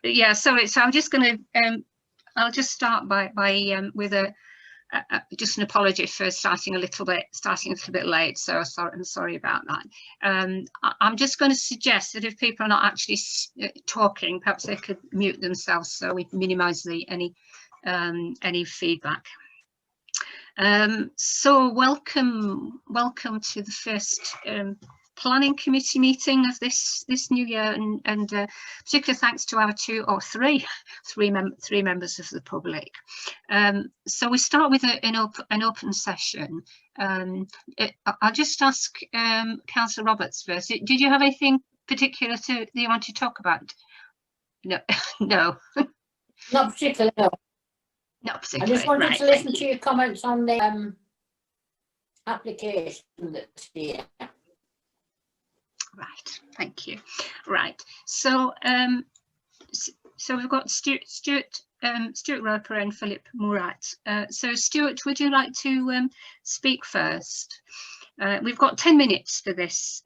Yeah, sorry. So I'm just going to, I'll just start with just an apology for starting a little bit late. So I'm sorry about that. I'm just going to suggest that if people are not actually talking, perhaps they could mute themselves so we minimise any feedback. So welcome to the first planning committee meeting of this new year, and particular thanks to our three members of the public. So we start with an open session. I'll just ask Councillor Roberts first. Did you have anything particular that you want to talk about? No. No. Not particularly, no. Not particularly. I just wanted to listen to your comments on the application that's here. Right, thank you. Right, so so we've got Stuart Roper and Philip Murat. So Stuart, would you like to speak first? We've got 10 minutes for this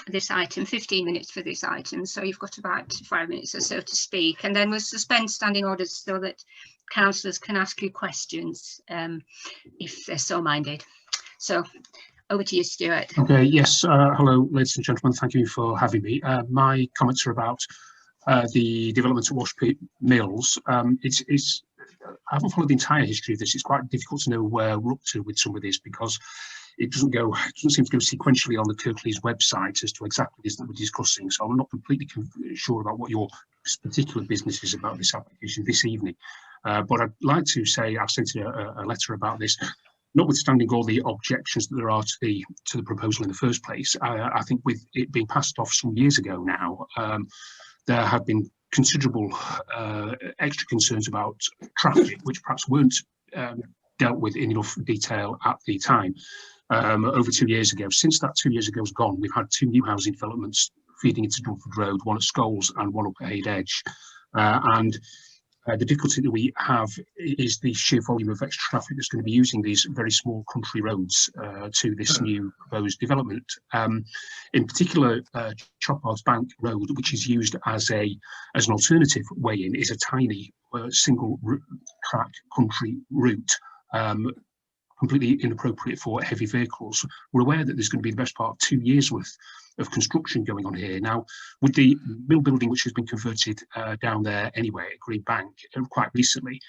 this item, 15 minutes for this item, so you've got about 5 minutes or so to speak, and then we'll suspend standing orders so that councillors can ask you questions if they're so minded. So over to you, Stuart. Okay, yes, hello ladies and gentlemen, thank you for having me. My comments are about the development at Washpeat Mills. I haven't followed the entire history of this. It's quite difficult to know where we're up to with some of this because it doesn't seem to go sequentially on the Kirklees website as to exactly this that we're discussing. So I'm not completely sure about what your particular business is about this application this evening. But I'd like to say I've sent a letter about this. Notwithstanding all the objections that there are to the proposal in the first place, I think with it being passed off some years ago now, there have been considerable extra concerns about traffic, which perhaps weren't dealt with in enough detail at the time. Over 2 years ago. Since that 2 years ago is gone, we've had 2 new housing developments feeding into Dunford Road, one at Scholes and one up at Hayde Edge. The difficulty that we have is the sheer volume of extra traffic that's going to be using these very small country roads to this new proposed development. In particular, Chopard's Bank Road, which is used as an alternative way in, is a tiny single track country route. Completely inappropriate for heavy vehicles. We're aware that there's going to be the best part of 2 years worth of construction going on here. Now, with the mill building, which has been converted down there anyway at Green Bank quite recently,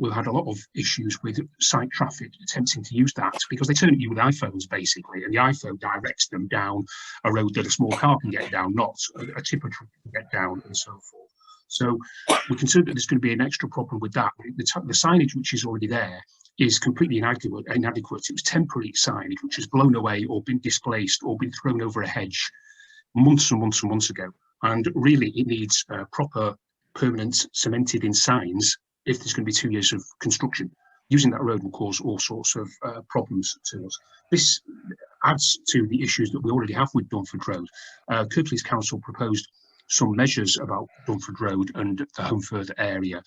we've had a lot of issues with site traffic attempting to use that because they turn at you with iPhones basically, and the iPhone directs them down a road that a small car can get down, not a tipper truck can get down, and so forth. So we're concerned that there's going to be an extra problem with that. The signage which is already there is completely inadequate. It was temporary signage which has blown away or been displaced or been thrown over a hedge months and months and months ago. And really it needs proper permanent cemented in signs if there's going to be 2 years of construction. Using that road will cause all sorts of problems to us. This adds to the issues that we already have with Dunford Road. Kirklees Council proposed some measures about Dunford Road and the Holmfirth area.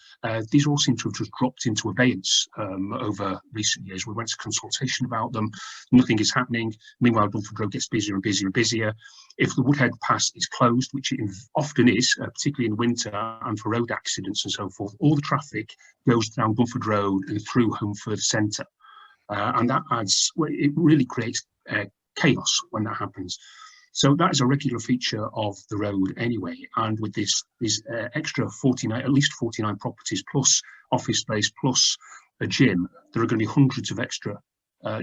These all seem to have just dropped into abeyance over recent years. We went to consultation about them, nothing is happening. Meanwhile, Dunford Road gets busier and busier and busier. If the Woodhead Pass is closed, which it often is, particularly in winter and for road accidents and so forth, all the traffic goes down Dunford Road and through Holmfirth Centre. And that adds, well, it really creates chaos when that happens. So that is a regular feature of the road anyway, and with these extra 49, at least 49 properties plus office space plus a gym, there are going to be hundreds of extra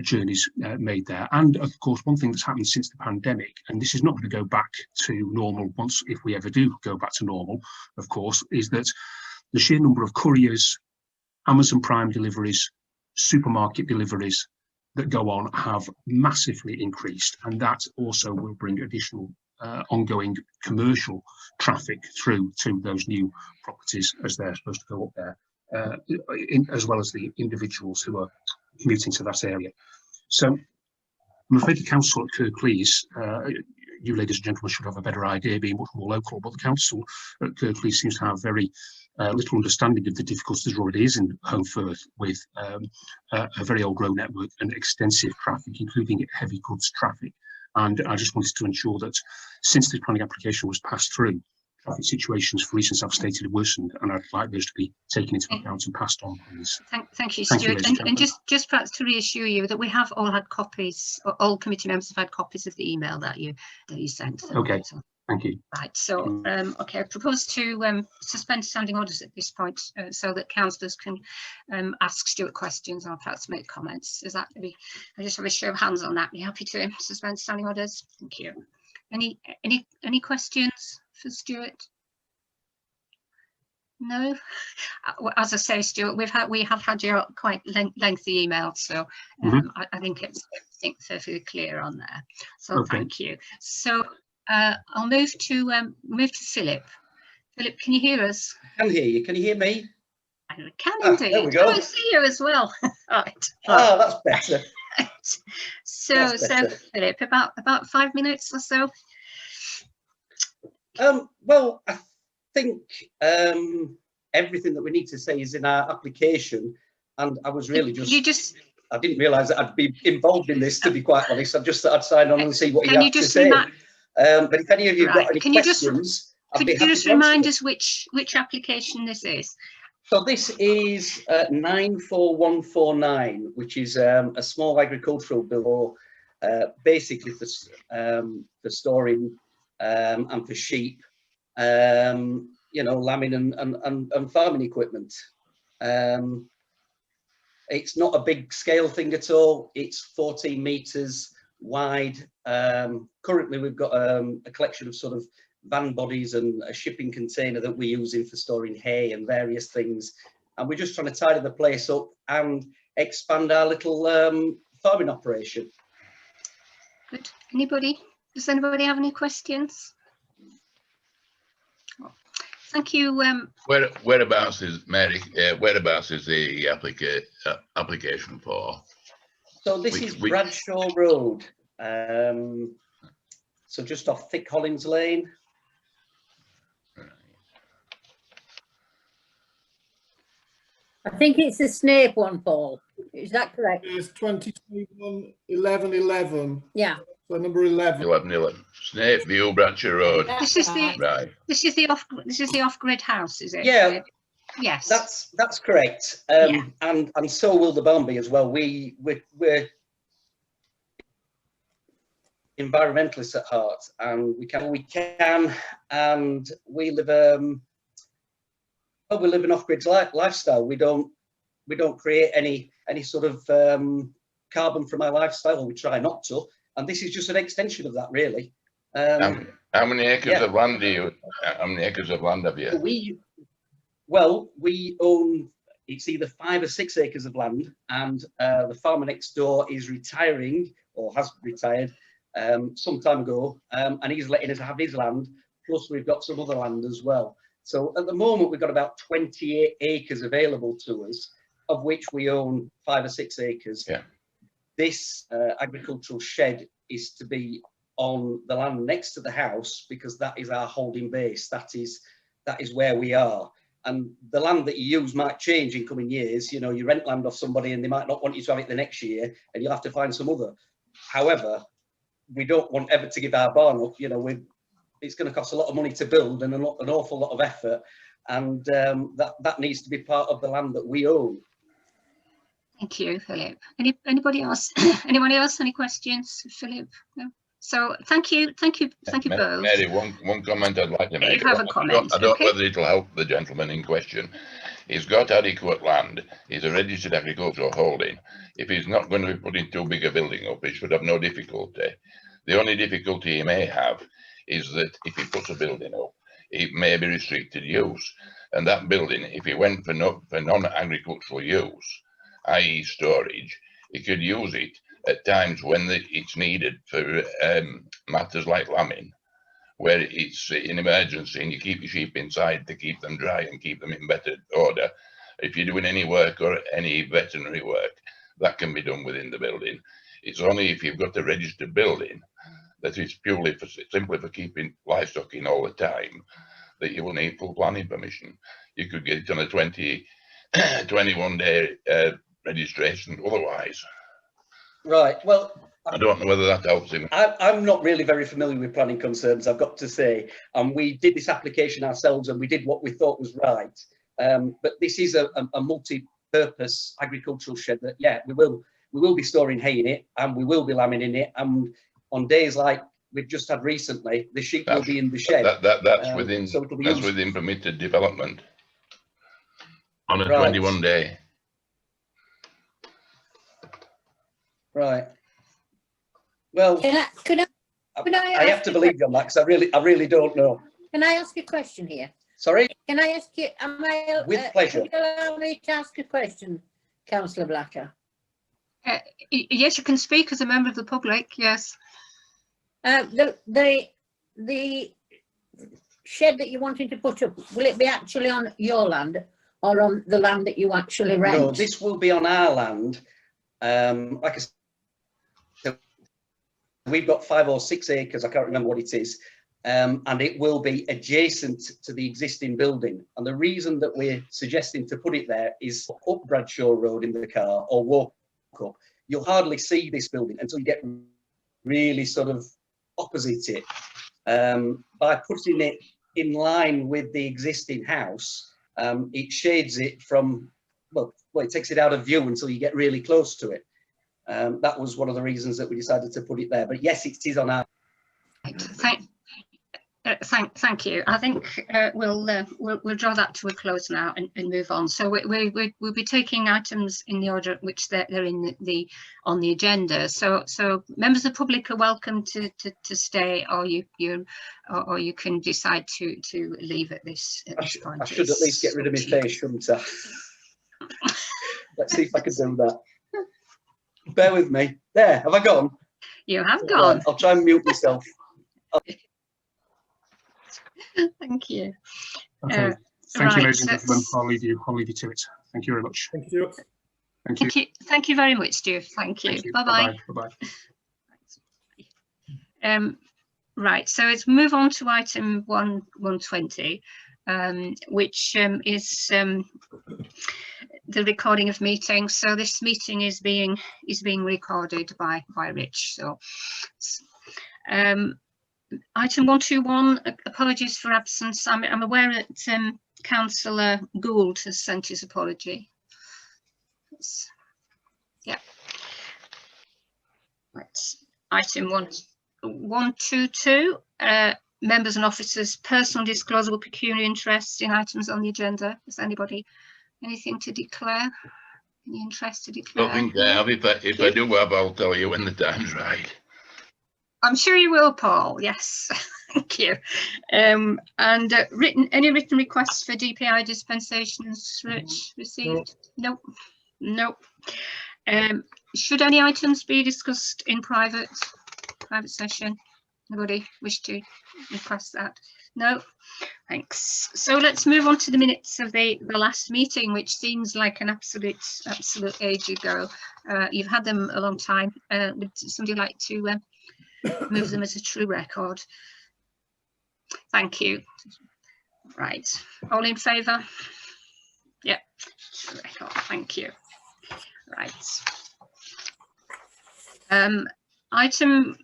journeys made there. And of course, one thing that's happened since the pandemic, and this is not going to go back to normal once, if we ever do go back to normal, of course, is that the sheer number of couriers, Amazon Prime deliveries, supermarket deliveries that go on have massively increased, and that also will bring additional ongoing commercial traffic through to those new properties as they're supposed to go up there, as well as the individuals who are commuting to that area. So I'm afraid the council at Kirklees, you ladies and gentlemen should have a better idea being much more local, but the council at Kirklees seems to have very little understanding of the difficulties there already is in Holmfirth with a very old road network and extensive traffic, including heavy goods traffic. And I just wanted to ensure that since the planning application was passed through, traffic situations, for reasons I've stated, have worsened, and I'd like those to be taken into account and passed on, please. Thank you, Thank you, Stuart. ladies and And gentlemen. just perhaps to reassure you that we have all had copies, or all committee members have had copies of the email that you sent them. Okay. So, Thank you. right. So, okay, I propose to suspend standing orders at this point, so that councillors can ask Stuart questions or perhaps make comments. Is that? I just have a show of hands on that. Are you happy to suspend standing orders? Thank you. Any questions for Stuart? No. As I say, Stuart, we have had your quite lengthy email, so I think it's perfectly clear on there. So Okay. Thank you. So I'll move to Philip. Philip, can you hear us? I can hear you. Can you hear me? I can There we indeed. go. Oh, I see you as well. Right. Oh, that's better. So That's better. Philip, about 5 minutes or so. Well, I think everything that we need to say is in our application, and I was really I didn't realise that I'd be involved in this, to be quite honest. I just thought I'd sign on and see what you have to say. But if any of you have got any questions, I'd be happy to answer them. Could you just remind us which application this is? So this is 94149, which is a small agricultural bill, basically for storing and for sheep, you know, lambing and farming equipment. It's not a big scale thing at all. It's 14 metres wide. Currently, we've got a collection of sort of van bodies and a shipping container that we're using for storing hay and various things. And we're just trying to tidy the place up and expand our little farming operation. Good. Does anybody have any questions? Oh, thank you. Whereabouts is Mary? Whereabouts is the application for? So this is Bradshaw Road. So just off Thick Hollins Lane. I think it's the Snape one, Paul. Is that correct? It's 2021 1111. Yeah. So number 11. 11. Snape View, Bradshaw Road. This is the Right. This is the off-grid house, is it? Yeah. Yes. That's correct. Yeah. And so will the barn be as well. We're environmentalists at heart, and we can, and we live we live an off-grid lifestyle. We don't create any sort of carbon from our lifestyle, or we try not to. And this is just an extension of that, really. How many acres of land do you? How many acres of land have you? We own, it's either 5 or 6 acres of land, and the farmer next door is retiring, or has retired some time ago, and he's letting us have his land. Plus, we've got some other land as well. So at the moment, we've got about 28 acres available to us, of which we own 5 or 6 acres. Yeah. This agricultural shed is to be on the land next to the house, because that is our holding base. That is where we are. And the land that you use might change in coming years. You know, you rent land off somebody and they might not want you to have it the next year, and you'll have to find some other. However, we don't want ever to give our barn up. You know, it's going to cost a lot of money to build, and an awful lot of effort, and that needs to be part of the land that we own. Thank you, Philip. Anybody else? Anyone else? Any questions, Philip? No. So thank you both. Mary, one comment I'd like to make. You have a comment. I don't know whether it'll help the gentleman in question. He's got adequate land. He's a registered agricultural holding. If he's not going to be putting too big a building up, he should have no difficulty. The only difficulty he may have is that if he puts a building up, it may be restricted use. And that building, if he went for non-agricultural use, i.e. storage, he could use it at times when it's needed for matters like lambing, where it's an emergency and you keep your sheep inside to keep them dry and keep them in better order. If you're doing any work or any veterinary work, that can be done within the building. It's only if you've got a registered building that is purely simply for keeping livestock in all the time that you will need full planning permission. You could get it on a 21-day registration otherwise. Right. Well, I don't know whether that helps him. I'm not really very familiar with planning concerns, I've got to say, and we did this application ourselves and we did what we thought was right. But this is a multi-purpose agricultural shed that, yeah, we will be storing hay in it and we will be lambing in it. And on days like we've just had recently, the sheep will be in the shed. That's within so it'll be that's used. within permitted development on a Right. 21 day. Right. Well, Can I I have to believe you on that because I really don't know. Can I ask a question here? Sorry? Can I ask you, With pleasure. Can you allow me to ask a question, Councillor Blacker? Yes, you can speak as a member of the public, yes. The shed that you're wanting to put up, will it be actually on your land or on the land that you actually rent? No, this will be on our land. Like I said, we've got 5 or 6 acres, I can't remember what it is, and it will be adjacent to the existing building. And the reason that we're suggesting to put it there is up Bradshaw Road in the car or walk up. You'll hardly see this building until you get really sort of opposite it. By putting it in line with the existing house, it shades it from, well, it takes it out of view until you get really close to it. That was one of the reasons that we decided to put it there. But yes, it is on our. Thank you. I think we'll draw that to a close now and move on. So we'll be taking items in the order at which they're in on the agenda. So members of the public are welcome to stay, or you can decide to leave at this point. I should at least get rid of my face, shouldn't I? Let's see if I can do that. Bear with me. There, have I gone? You have gone. Right, I'll try and mute myself. Thank you. Okay. Thank you, ladies and gentlemen. I'll leave you to it. Thank you very much. Thank you. Thank you. Thank you very much, Stu. Thank you. Bye-bye. Bye-bye. Right, so let's move on to item 120, which is the recording of meetings. So this meeting is being recorded by Rich. So item 121, apologies for absence. I'm aware that Councillor Gould has sent his apology. Yeah. Right. Item 122, members and officers' personal disclosable pecuniary interest in items on the agenda. Has anybody anything to declare? Any interest to declare? I think I have. If I do have, I'll tell you when the time's right. I'm sure you will, Paul. Yes, thank you. And any written requests for DPI dispensations, Rich, received? Nope. Nope. Should any items be discussed in private session? Anybody wish to request that? No. Thanks. So let's move on to the minutes of the last meeting, which seems like an absolute age ago. You've had them a long time. Would somebody like to move them as a true record? Thank you. Right, all in favour? Yep, true record. Thank you. Right. Item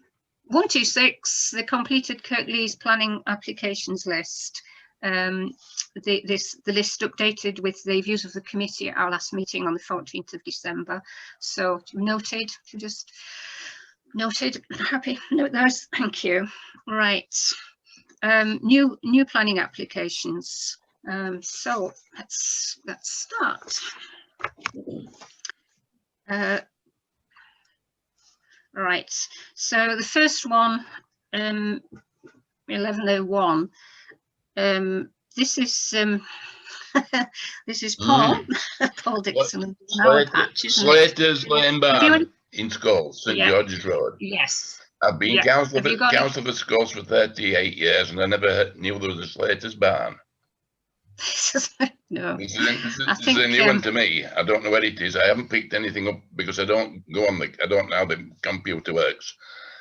126, the completed Kirklees planning applications list. The list updated with the views of the committee at our last meeting on the 14th of December. So noted, just noted, happy, note those, thank you. Right, new planning applications. So let's start. Right, so the first one, 1101. This is this is Paul Paul Dixon. Slater's Lane Barn in Skulls, St George's Road. Yes. I've been councillor for Skulls for 38 years, and I never knew there was a Slater's Barn. No, this is a new one to me. I don't know where it is. I haven't picked anything up because I don't go on I don't know how the computer works.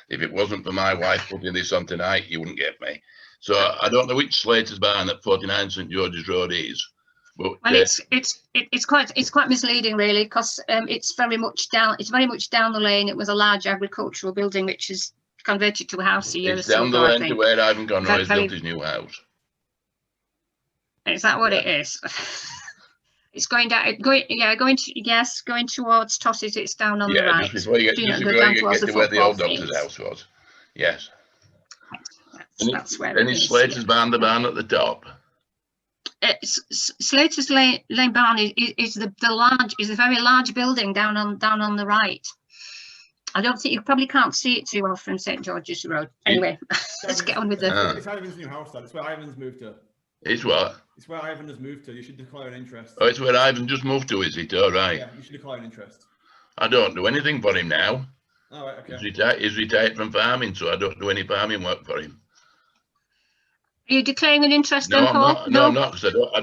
If it wasn't for my wife putting this on tonight, you wouldn't get me. So I don't know which Slater's Barn at 49 St George's Road is. But Well, it's quite misleading, really, because it's very much down the lane. It was a large agricultural building which is converted to a house a year or it's so down the ago, I lane to think. where Ivan Conroy's Very- built his new house. Is that what Yeah. it is? It's going down, going towards Toss's. It's down on the Yeah, right. just before you Do get, not just go before down you towards get the to where the football old doctor's fields. house was. Yes. That's where And it it's is. Slater's Yeah. barn, the barn at the top. Slater's Lane Barn is the very large building down on the right. I don't think you probably can't see it too well from St George's Road. Anyway, let's get on with the. It's Ivan's new house, then. It's where Ivan's moved to. It's what? It's where Ivan has moved to. You should declare an interest. Oh, it's where Ivan just moved to, is it? All right. Yeah, you should declare an interest. I don't do anything for him now. All right, okay. He's retired from farming, so I don't do any farming work for him. Are you declaring an interest, No, then, I'm Paul? not. No, I'm not, because I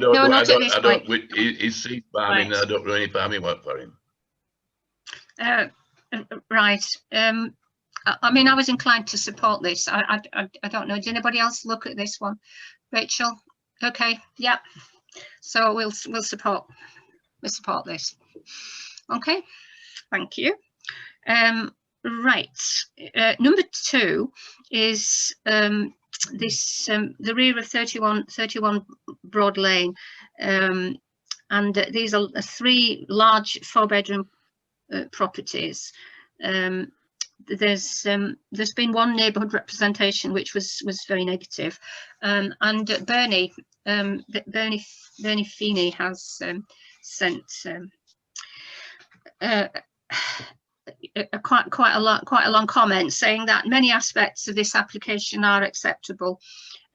don't. He's ceased farming, Right. and I don't do any farming work for him. Right. I mean, I was inclined to support this. I don't know. Did anybody else look at this one? Rachel? Okay. Yeah. So we'll support this. Okay. Thank you. Right. Number 2 is this the rear of 31 Broad Lane, and these are 3 large 4-bedroom properties. There's been one neighbourhood representation which was very negative, and Bernie Feeney has sent quite a long comment saying that many aspects of this application are acceptable.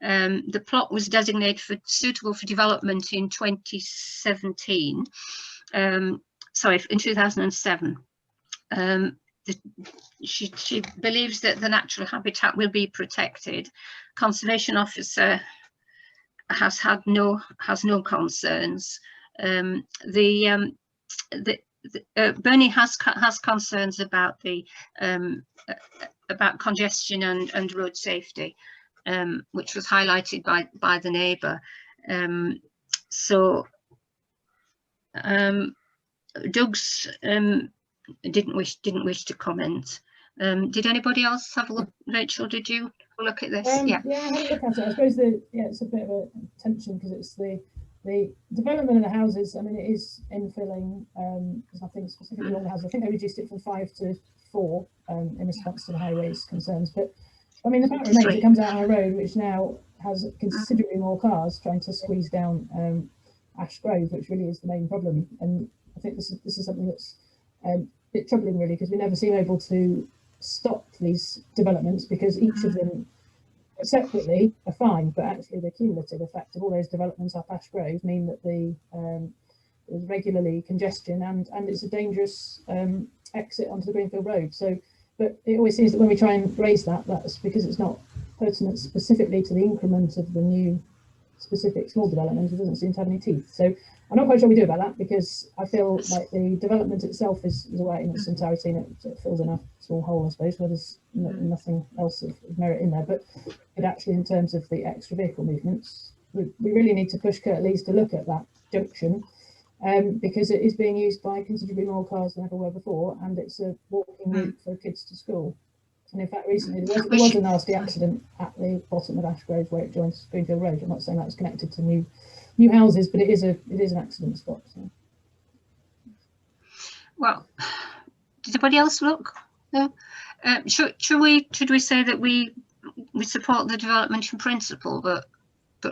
The plot was designated suitable for development in 2017. Sorry, in 2007. She believes that the natural habitat will be protected. Conservation officer has no concerns. Bernie has concerns about about congestion and road safety, which was highlighted by the neighbour. Doug's didn't wish to comment. Did anybody else have a look? Rachel, did you look at this? Yeah, I had a look at it. I suppose it's a bit of a tension because it's the development of the houses. I mean, it is infilling. There's nothing specifically on the houses. I think they reduced it from 5 to 4 in response to the highways concerns. But I mean, the fact remains it comes out on a road which now has considerably more cars trying to squeeze down Ash Grove, which really is the main problem. And I think this is something that's a bit troubling, really, because we never seem able to stop these developments because each of them separately are fine, but actually the cumulative effect of all those developments up Ash Grove mean that there's regularly congestion and it's a dangerous exit onto the Greenfield Road. So, but it always seems that when we try and raise that's because it's not pertinent specifically to the increment of the new specific small development. It doesn't seem to have any teeth. So I'm not quite sure what we do about that, because I feel like the development itself is right in its entirety, and it fills in a small hole, I suppose, where there's nothing else of merit in there. But actually, in terms of the extra vehicle movements, we really need to push Kirklees to look at that junction, because it is being used by considerably more cars than ever were before, and it's a walking route for kids to school. And in fact, recently there was a nasty accident at the bottom of Ash Grove where it joins Greenfield Road. I'm not saying that was connected to new houses, but it is an accident spot. So. Well, did anybody else look? No. Should we say that we support the development in principle, but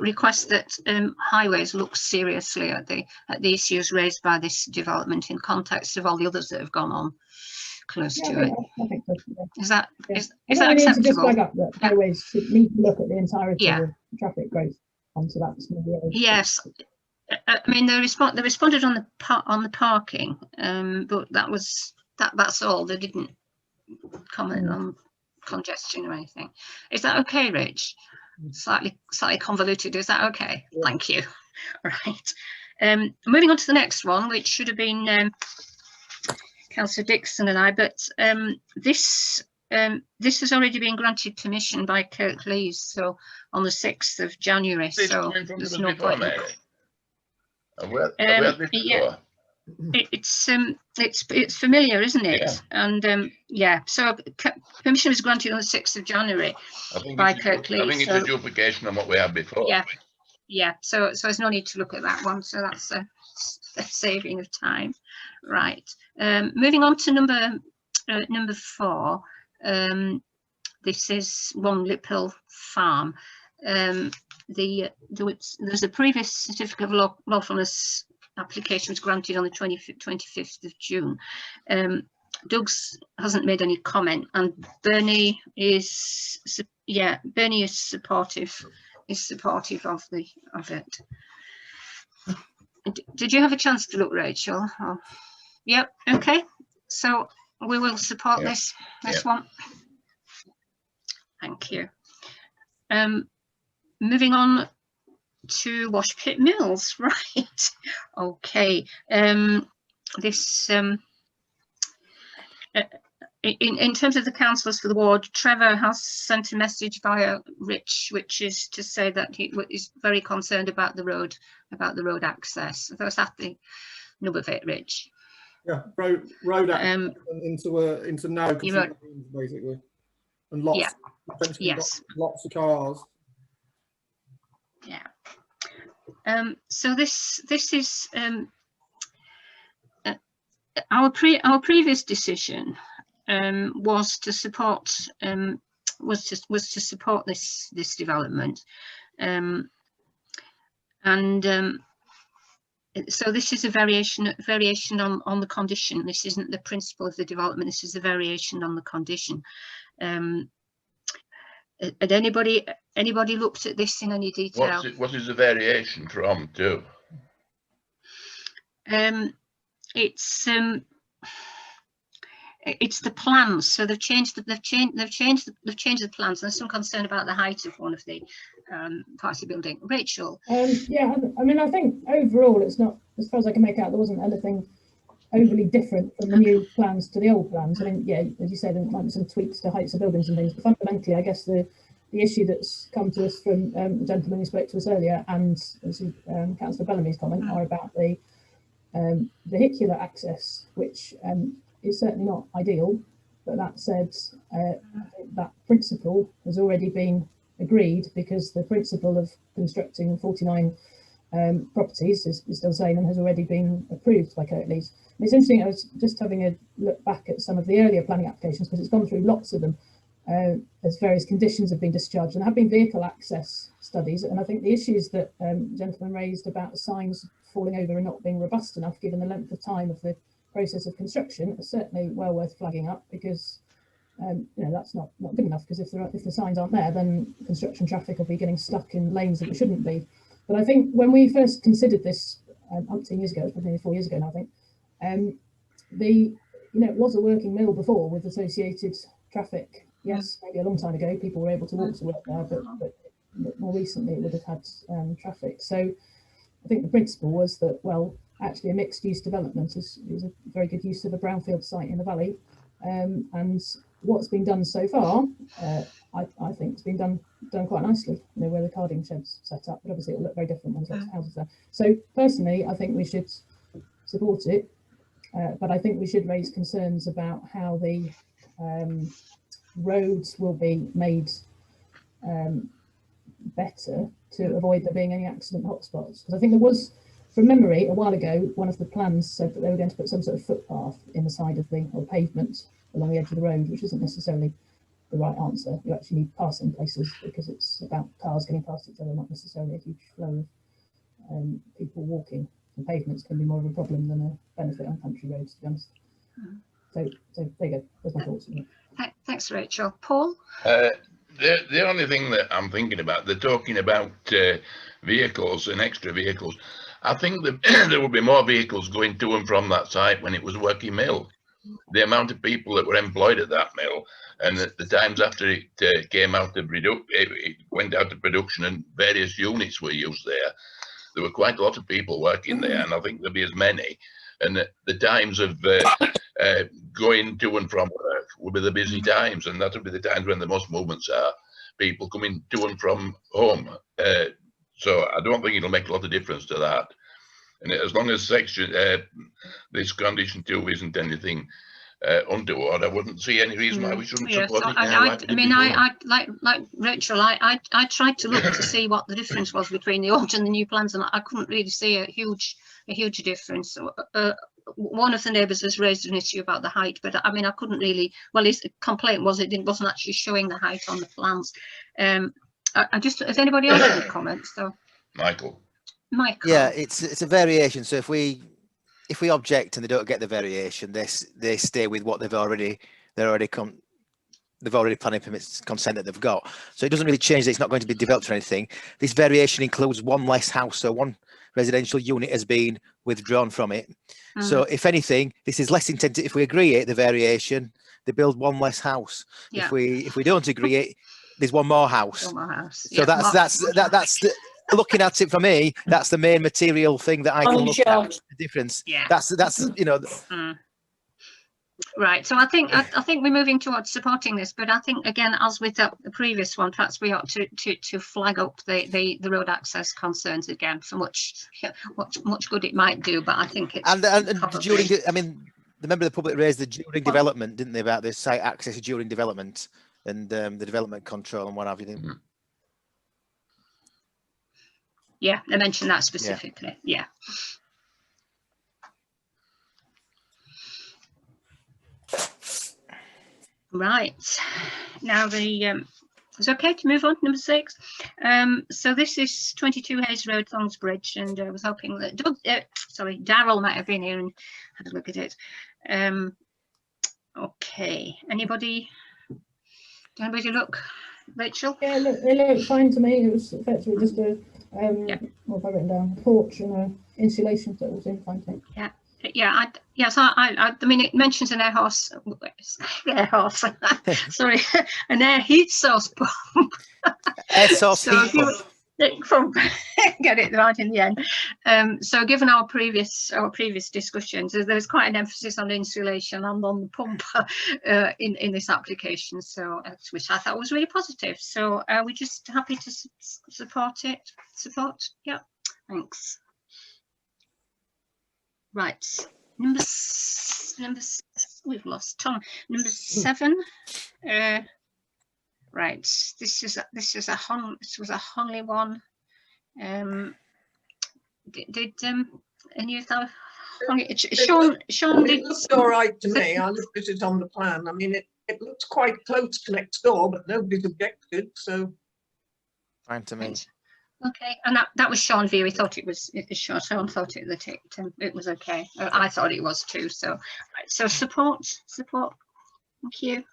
request that highways look seriously at the issues raised by this development in context of all the others that have gone on close to it. I think so, yeah. Is that Yeah. is that acceptable? To just flag up that highways should need to look at the entirety Yeah. of traffic growth onto that small road. Yes, I mean they responded on the parking, but that's all. They didn't comment on congestion or anything. Is that okay, Rich? Slightly convoluted. Is that okay? Yeah. Thank you. Right. Moving on to the next one, which should have been Councillor Dixon and I, but this has already been granted permission by Kirklees, so on the 6th of January. So there's no point. Have we had this Yeah. before? It's familiar, isn't it? Yeah. And yeah, so permission was granted on the 6th of January by Kirkley. I think it's a duplication of what we had before. Yeah. So there's no need to look at that one. So that's a saving of time. Right. Moving on to number 4. This is One Liphill Farm. There's a previous certificate of lawfulness application was granted on the 25th of June. Doug's hasn't made any comment, and Bernie is supportive of it. Did you have a chance to look, Rachel? Oh, yep. Okay. So we will support this one. Thank you. Moving on to Washpit Mills, right? Okay. This in terms of the councillors for the ward, Trevor has sent a message via Rich, which is to say that he is very concerned about the road access. So that's the nub of it, Rich. Yeah, road access into now basically, and lots of cars. Yeah. So this is our previous decision was to support this development, so this is a variation on the condition. This isn't the principle of the development. This is a variation on the condition. Had anybody looked at this in any detail? What is the variation from to? It's the plans. So they've changed the plans. There's some concern about the height of one of the parts of the building. Rachel. Yeah, I mean, I think overall it's not, as far as I can make out, there wasn't anything overly different from the new plans to the old plans. I mean, yeah, as you said, there might be some tweaks to heights of buildings and things, but fundamentally, I guess the issue that's come to us from the gentleman who spoke to us earlier and Councillor Bellamy's comment are about the vehicular access, which is certainly not ideal. But that said, I think that principle has already been agreed, because the principle of constructing 49 properties is still the same and has already been approved by Kirklees. And it's interesting, I was just having a look back at some of the earlier planning applications, because it's gone through lots of them as various conditions have been discharged, and there have been vehicle access studies. And I think the issues that the gentleman raised about the signs falling over and not being robust enough given the length of time of the process of construction are certainly well worth flagging up, because that's not good enough, because if the signs aren't there, then construction traffic will be getting stuck in lanes that it shouldn't be. But I think when we first considered this umpteen years ago, probably 4 years ago now, I think, it was a working mill before with associated traffic. Yes, maybe a long time ago people were able to walk to work there, but more recently it would have had traffic. So I think the principle was that, well, actually a mixed use development is a very good use of a brownfield site in the valley, and what's been done so far, I think it's been done quite nicely, where the carding shed's set up, but obviously it'll look very different when there's lots of houses there. So personally, I think we should support it, but I think we should raise concerns about how the roads will be made better to avoid there being any accident hotspots. Because I think there was, from memory, a while ago, one of the plans said that they were going to put some sort of footpath in the side of or pavement along the edge of the road, which isn't necessarily the right answer. You actually need passing places, because it's about cars getting past each other, not necessarily a huge flow of people walking. And pavements can be more of a problem than a benefit on country roads, to be honest. So there you go. There's my thoughts on it. Thanks, Rachel. Paul? The only thing that I'm thinking about, they're talking about vehicles and extra vehicles. I think that there will be more vehicles going to and from that site when it was a working mill. The amount of people that were employed at that mill, and the times after it came out of it went out of production and various units were used there were quite a lot of people working there, and I think there'll be as many. And the times of going to and from work will be the busy times, and that'll be the times when the most movements are, people coming to and from home. So I don't think it'll make a lot of difference to that. And as long as section this condition 2 isn't anything untoward, I wouldn't see any reason why we shouldn't support so it now. I mean, I like Rachel. I tried to look to see what the difference was between the old and the new plans, and I couldn't really see a huge difference. One of the neighbours has raised an issue about the height, but I mean, I couldn't really. Well, his complaint was wasn't actually showing the height on the plans. I just, has anybody else any comments? So, Michael. Yeah, it's a variation. So if we object and they don't get the variation, they stay with what they've already planning permits consent that they've got. So it doesn't really change that it's not going to be developed or anything. This variation includes one less house, so one residential unit has been withdrawn from it. So if anything, this is less intensive. If we agree it, the variation, they build one less house. If we don't agree it, there's one more house. So that's the, looking at it for me, that's the main material thing that I can look at, the difference. That's you know. Right, so I think we're moving towards supporting this, but I think again, as with the previous one, perhaps we ought to flag up the road access concerns again, for much good it might do. But I think it's during, I mean, the member of the public raised the during development, didn't they, about the site access during development and the development control and what have you. Yeah, they mentioned that specifically. Yeah. Right, now it's okay to move on to number 6. So this is 22 Hayes Road, Thongsbridge, and I was hoping that Darryl might have been here and had a look at it. Okay, anybody look? Rachel? Yeah, they look fine to me. It was effectively just a what have I written down? A porch and a insulation that all seemed fine to me. I mean, it mentions an air heat source pump. Air source heat pump. Get it right in the end. So given our previous discussions, there's quite an emphasis on insulation and on the pump in this application, so which I thought was really positive. So we're just happy to support it. Yeah, thanks. Right, number we've lost Tom. Number 7. Right, this was a Honley one. Did any of that? Sean did. It looked all right to me. I looked at it on the plan. I mean, it looks quite close to next door, but nobody's objected, so fine to me. Okay, and that was Sean's view. He thought it was Sean thought it was okay. I thought it was too. So, right, so support. Thank you.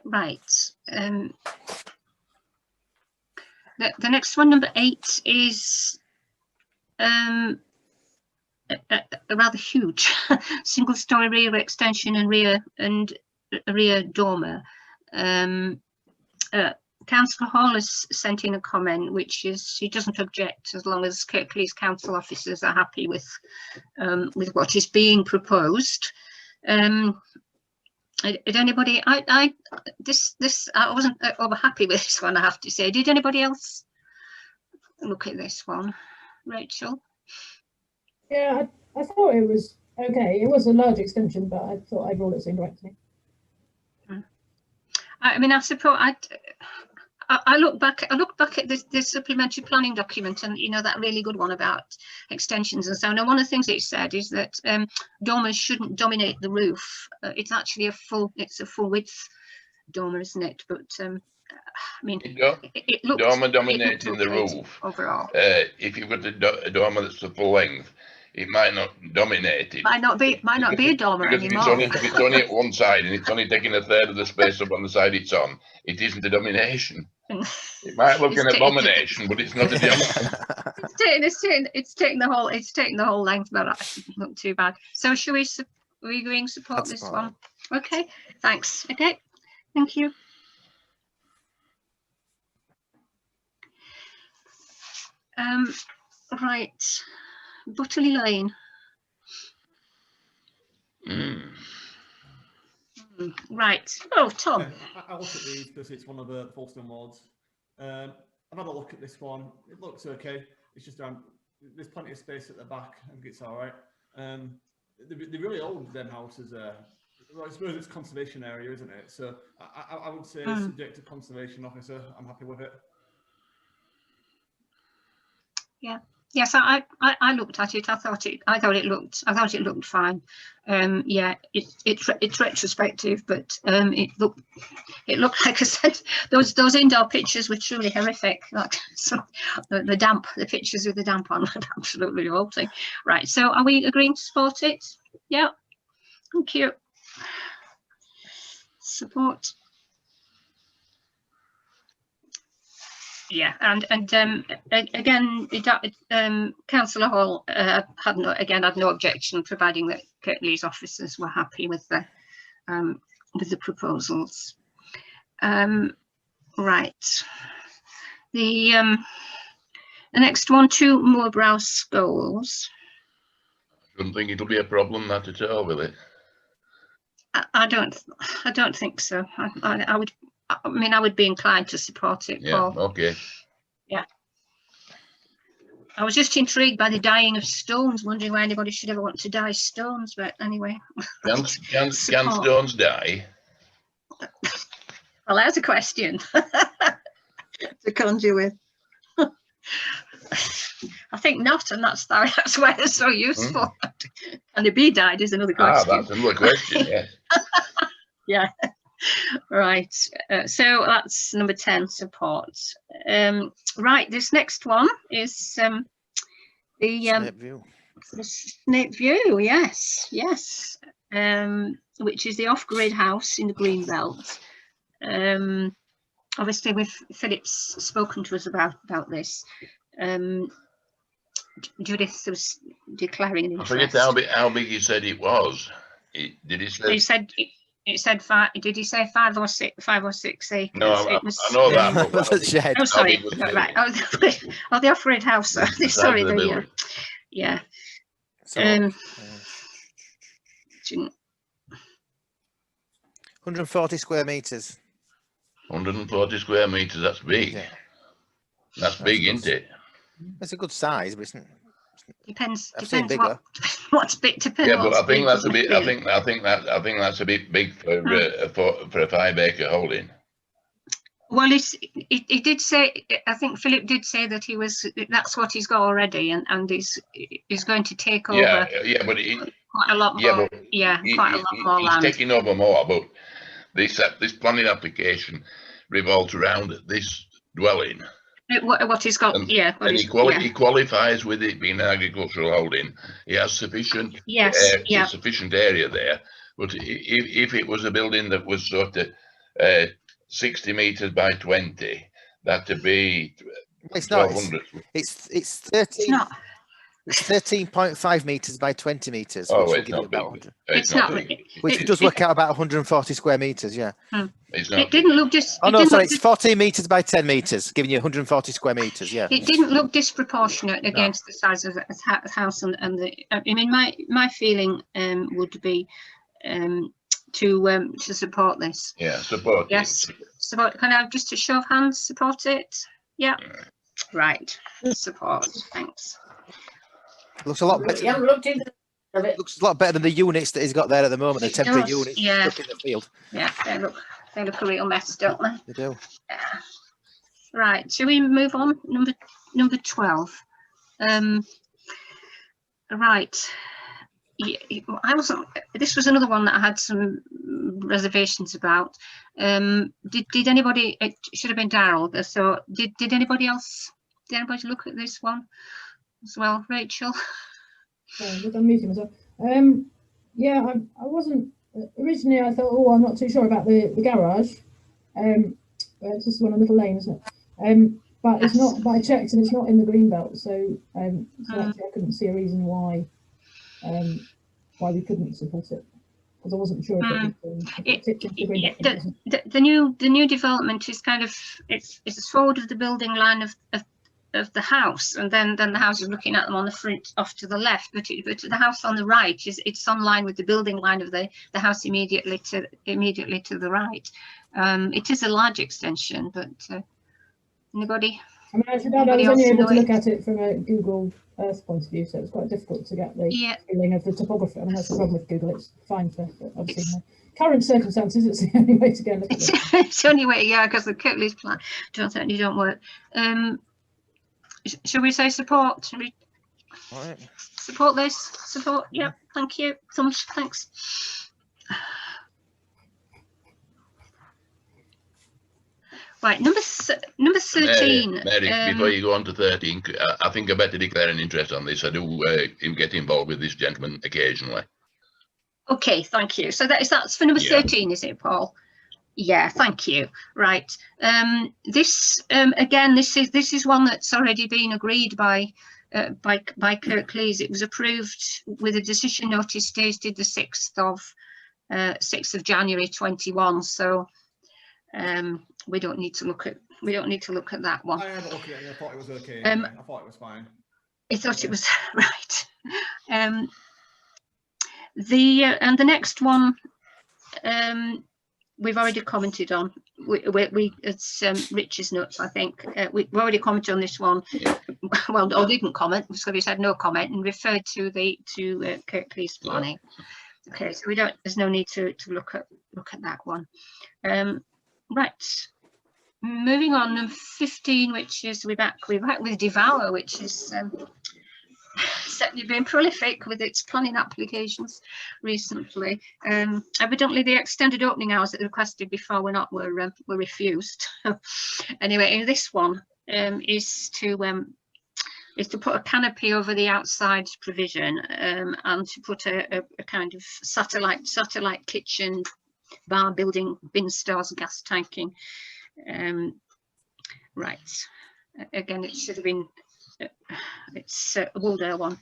Right. The next one, number 8, is a rather huge single-story rear extension and rear dormer. Councillor Hall has sent in a comment, which is she doesn't object as long as Kirklees council officers are happy with what is being proposed. Did anybody? I wasn't over happy with this one, I have to say. Did anybody else look at this one? Rachel? Yeah, I thought it was okay. It was a large extension, but I thought overall it seemed right to me. I mean, I suppose I look back at this supplementary planning document, and you know, that really good one about extensions and so on. And one of the things it said is that dormers shouldn't dominate the roof. It's actually a full width dormer, isn't it? But I mean, it looks dormer dominating the roof overall. If you've got a dormer that's the full length, it might not dominate it. Might not be a dormer anymore. If it's only at one side and it's only taking a third of the space up on the side it's on, it isn't a domination. It might look an abomination, but it's not a domination. It's taking the whole length, but not too bad. So should we agreeing support this one? Okay, thanks. Okay, thank you. Right, Butterley Lane. Right. Oh, Tom. I look at these because it's one of the Folkestone wards. I've had a look at this one. It looks okay. It's just there's plenty of space at the back. I think it's all right. They're really old, them houses there. Well, I suppose it's conservation area, isn't it? So I would say subject to conservation officer. I'm happy with it. Yeah. Yes, I looked at it. I thought it looked fine. Yeah, it's retrospective, but it looked like I said, those indoor pictures were truly horrific. Like, so the pictures with the damp on were absolutely revolting. Right. So are we agreeing to support it? Yeah. Thank you. Support. Yeah, and again, Councillor Hall had no objection, providing that Kirklees officers were happy with the proposals. Right. The next one, 2 Moorbrow Scholes. I don't think it'll be a problem that at all, will it? I don't think so. I would be inclined to support it, Yeah, Paul. okay. Yeah. I was just intrigued by the dyeing of stones, wondering why anybody should ever want to dye stones, but anyway. Can stones die? Well, there's a question to conjure with. I think not, and that's why they're so useful. Can they be dyed is another question. That's another question, yeah. Yeah. Right, so that's number 10, support. Right, this next one is the Snape View, yes, which is the off-grid house in the green belt. Obviously, Philip's spoken to us about this. Judith was declaring an interest. I forget how big he said it was. Did he say? It said 5. Did he say 5 or 6? 5 or 6 acres? No, I know that. Oh, sorry. Right. Oh, the off-grid house. Sorry. Yeah. 140 square meters. 140 square meters. That's big. Yeah. That's big, isn't it? It's a good size, but isn't. Depends bigger. What's big. Depends. Yeah, but I think that's a bit. I think that's a bit big for a 5 acre holding. Well, he did say. I think Philip did say that that's what he's got already, and he's going to take over. Yeah, but quite a lot more. Quite a lot more land. He's taking over more, but this planning application revolves around this dwelling. What he's got, he qualifies with it being an agricultural holding. He has sufficient, sufficient area there. But if it was a building that was sort of 60 meters by 20, that'd be. It's not. It's 13. It's not. It's 13.5 meters by 20 meters. Oh, it's not big. It's not big. Which does work out about 140 square meters, yeah. It didn't look just. Oh no, sorry, it's 14 meters by 10 meters, giving you 140 square meters, yeah. It didn't look disproportionate against the size of the house and the. I mean, my feeling would be to support this. Yeah, support. Yes, support. Can I have just a show of hands support it? Yeah. Right. Support. Thanks. Looks a lot better. You haven't looked into it. Looks a lot better than the units that he's got there at the moment. The temporary units stuck in the field. Yeah, they look a real mess, don't they? They do. Right. Shall we move on? Number 12. Right. This was another one that I had some reservations about. Did anybody? It should have been Darryl. So did anybody else? Did anybody look at this one as well, Rachel? I'm muting myself. Yeah, I wasn't originally. I thought, oh, I'm not too sure about the garage. It's just one of the little lanes, isn't it? But it's not. But I checked, and it's not in the green belt. So, actually, I couldn't see a reason why we couldn't support it, because I wasn't sure if the new development is kind of it's forward of the building line of of the house, and then the house is looking at them on the front off to the left, but the house on the right it's on line with the building line of the house immediately to the right. It is a large extension, but anybody? I mean, as I was only able to look at it from a Google Earth point of view, so it's quite difficult to get the feeling of the topography. I mean, that's the problem with Google. It's fine for obviously in the current circumstances. It's the only way to go and look at it. It's the only way, yeah, because the Kirklees plan don't work. Shall we say support? Support this? Support? Yeah. Thank you. Thumbs. Thanks. Right, number 13. Mary, before you go on to 13, I think I better declare an interest on this. I do get involved with this gentleman occasionally. Okay, thank you. So that's for number 13, is it, Paul? Yeah, thank you. Right. This again, this is one that's already been agreed by Kirklees. It was approved with a decision notice dated the 6th of January 21. So we don't need to look at that one. I had a look at it and I thought it was okay. I thought it was fine. I thought it was right. And the next one we've already commented on. It's Rich's notes, I think. We've already commented on this one. Yeah. Well, or didn't comment, so we said no comment and referred to Kirklees planning. Yeah. Okay, so there's no need to look at that one. Right, moving on, number 15, which is we're back with Devour, which is certainly been prolific with its planning applications recently. Evidently, the extended opening hours that they requested before were refused. Anyway, in this one is to put a canopy over the outside provision and to put a kind of satellite kitchen, bar, building, bin stores, gas tanking. Right, again, it should have been it's a Waldale one.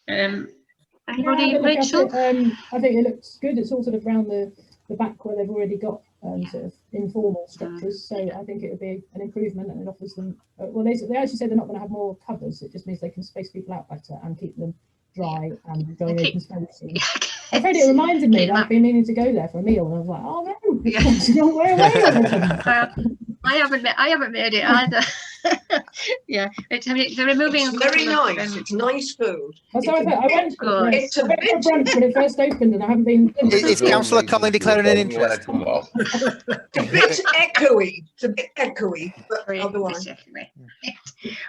Anybody, Rachel? I think it looks good. It's all sort of around the back where they've already got sort of informal structures. So I think it would be an improvement, and it offers them. Well, they actually say they're not going to have more covers. It just means they can space people out better and keep them dry and very open spaces. I'm afraid it reminded me that I've been meaning to go there for a meal, and I was like, oh no, it's not way away. I haven't made it either. Yeah, they're removing. It's very nice. It's nice food. I went for brunch when it first opened, and I haven't been. Is Councillor Colin declaring an interest? It's a bit echoey. It's a bit echoey, but otherwise.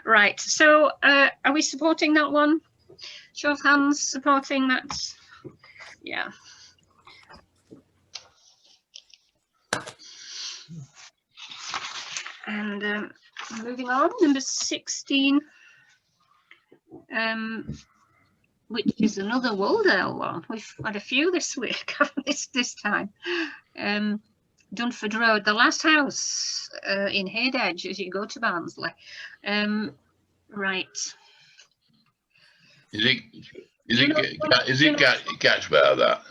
Right. So, are we supporting that one? Show of hands supporting that. Yeah. And moving on, number 16, which is another Waldale one. We've had a few this week, this time. Dunford Road, the last house in Heydedge as you go to Barnsley. Right. Is it catch bar that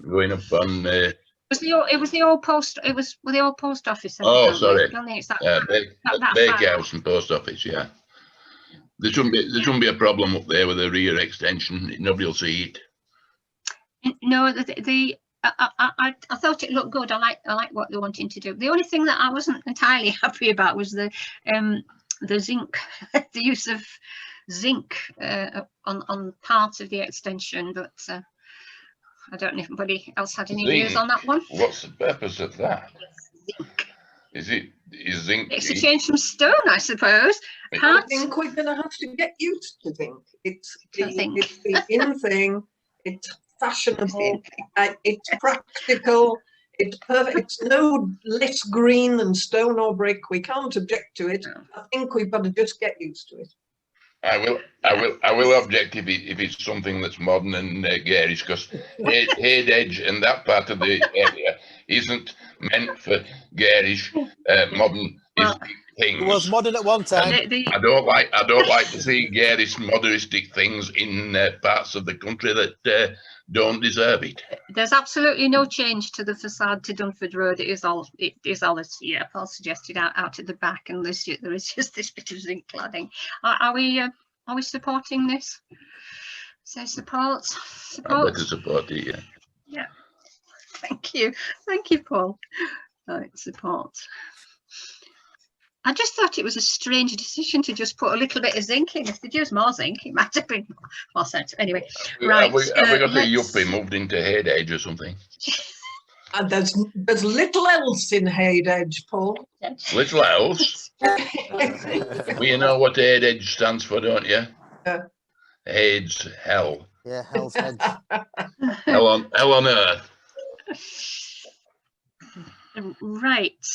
going up on? It was the old post. It was the old post office. Oh, sorry. I don't think it's that Bakehouse and post office. Yeah, there shouldn't be a problem up there with the rear extension. Nobody will see it. No, I thought it looked good. I like what they're wanting to do. The only thing that I wasn't entirely happy about was the zinc, the use of zinc on part of the extension, but I don't know if anybody else had any views on that one. What's the purpose of that? Zinc. Is zinc? It's a change from stone, I suppose. I think we're going to have to get used to zinc. It's the in thing. It's fashionable. It's practical. It's perfect. It's no less green than stone or brick. We can't object to it. I think we've got to just get used to it. I will object if it's something that's modern and garish, because Heydedge and that part of the area isn't meant for garish modern things. It was modern at one time. I don't like to see garish modernistic things in parts of the country that don't deserve it. There's absolutely no change to the facade to Dunford Road. It is all as Paul suggested, out at the back, and there is just this bit of zinc cladding. Are we supporting this? So support. I better support it, yeah. Yeah. Thank you, Paul. Right, support. I just thought it was a strange decision to just put a little bit of zinc in. If they'd used more zinc, it might have been more sense. Anyway, right. Have we got a yuppie moved into Headedge or something? And there's little else in Headedge, Paul. Little else? Well, you know what Headedge stands for, don't you? Yeah. Hades, hell. Yeah, hell's edge. hell on earth. Right,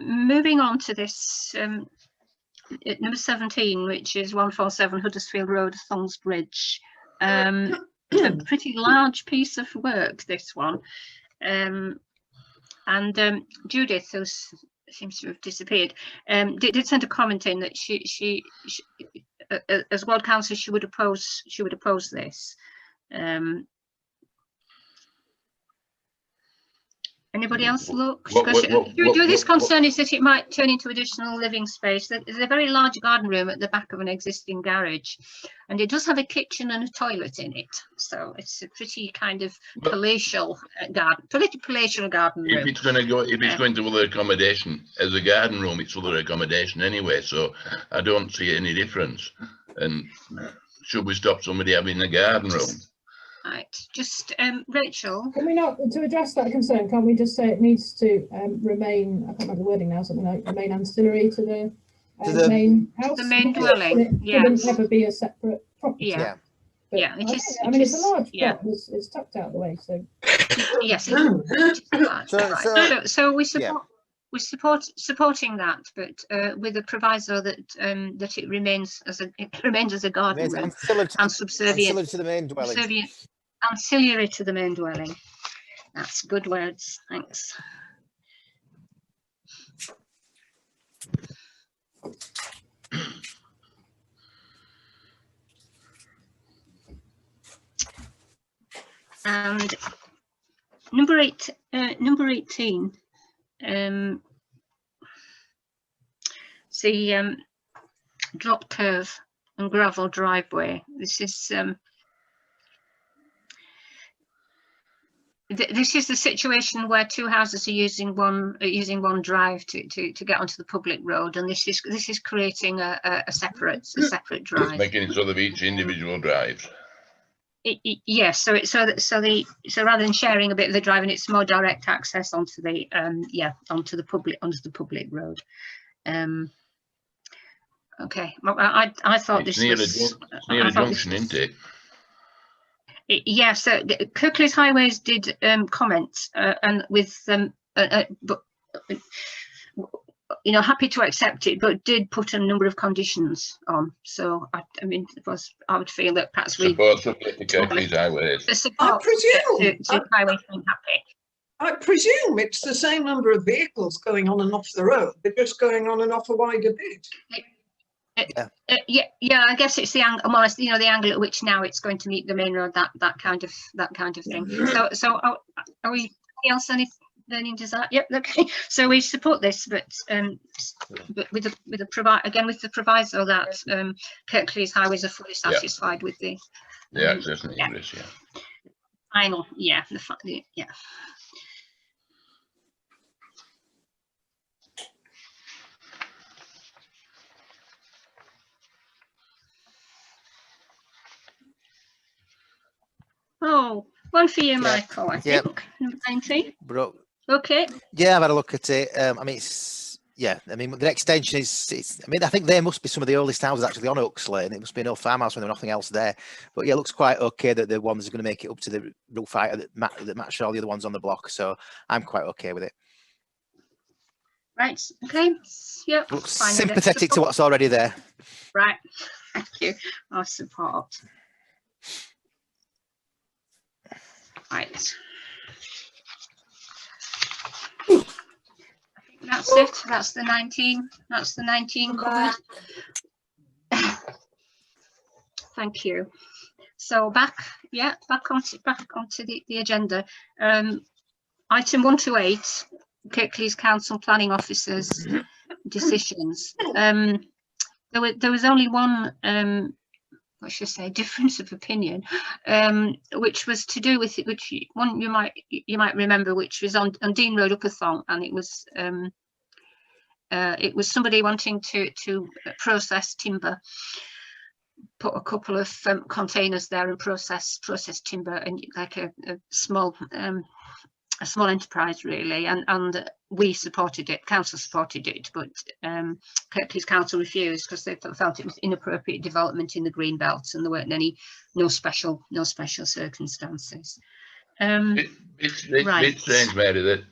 moving on to this number 17, which is 147 Huddersfield Road, Thongsbridge. A pretty large piece of work, this one. And Judith, who seems to have disappeared, did send a comment in that she as Ward Councillor, she would oppose this. Anybody else look? Judith's concern is that it might turn into additional living space. There's a very large garden room at the back of an existing garage, and it does have a kitchen and a toilet in it. So it's a pretty kind of palatial garden room. If it's going to other accommodation as a garden room, it's other accommodation anyway. So I don't see any difference. And should we stop somebody having a garden room? Right, just Rachel. Can we not, to address that concern, can't we just say it needs to remain, I can't remember the wording now, something like remain ancillary to the main house? The main dwelling, it couldn't ever be a separate property. Yeah. But yeah, it is. I mean, it's a large plot, it's tucked out of the way, so. Yes, it is. So we support. We're supporting that, but with the proviso that that it remains as a garden room and subservient to the main dwelling. Ancillary to the main dwelling. That's good words. Thanks. And number 18. The drop curve and gravel driveway. This is the situation where two houses are using one drive to get onto the public road, and this is creating a separate drive. It's making it so that each individual drives. Yes, so rather than sharing a bit of the drive, and it's more direct access onto the onto the public road. Okay, I thought it's this was near a junction, isn't it? Yeah, so Kirklees Highways did comment and with but happy to accept it, but did put a number of conditions on. So I mean, I would feel that perhaps we support the Kirklees Highways. I presume to Highways being happy. I presume it's the same number of vehicles going on and off the road. They're just going on and off a wider bit. Yeah, I guess it's the angle, more or less, the angle at which now it's going to meet the main road, that kind of thing. So are we else any learning design? Yep, okay. So we support this, but with the proviso that Kirklees Highways are fully satisfied with the access in English, final, Oh, one for you, Michael, I think. Number 19. Okay. Yeah, I've had a look at it. I mean, the extension is, I think there must be some of the oldest houses actually on Oaks Lane. It must be an old farmhouse when there's nothing else there. But yeah, it looks quite okay that the ones are going to make it up to the roof height that match all the other ones on the block. So I'm quite okay with it. Right, okay. Yep. Looks sympathetic to what's already there. Right, thank you. Our support. Right. I think that's it. That's the 19. That's the 19 covered. Thank you. So back Yeah, back onto the agenda. Item 1 to 8, Kirklees Council Planning Officers decisions. There was only one, what should I say, difference of opinion, which was to do with it, which one you might remember, which was on Dean Road, Upperthorne, and it was somebody wanting to process timber, put a couple of containers there and process kirklees and like a small enterprise really, and we supported it, council supported it, but Kirklees Council refused because they felt it was inappropriate development in the green belt and there weren't no special circumstances. It's strange, Mary,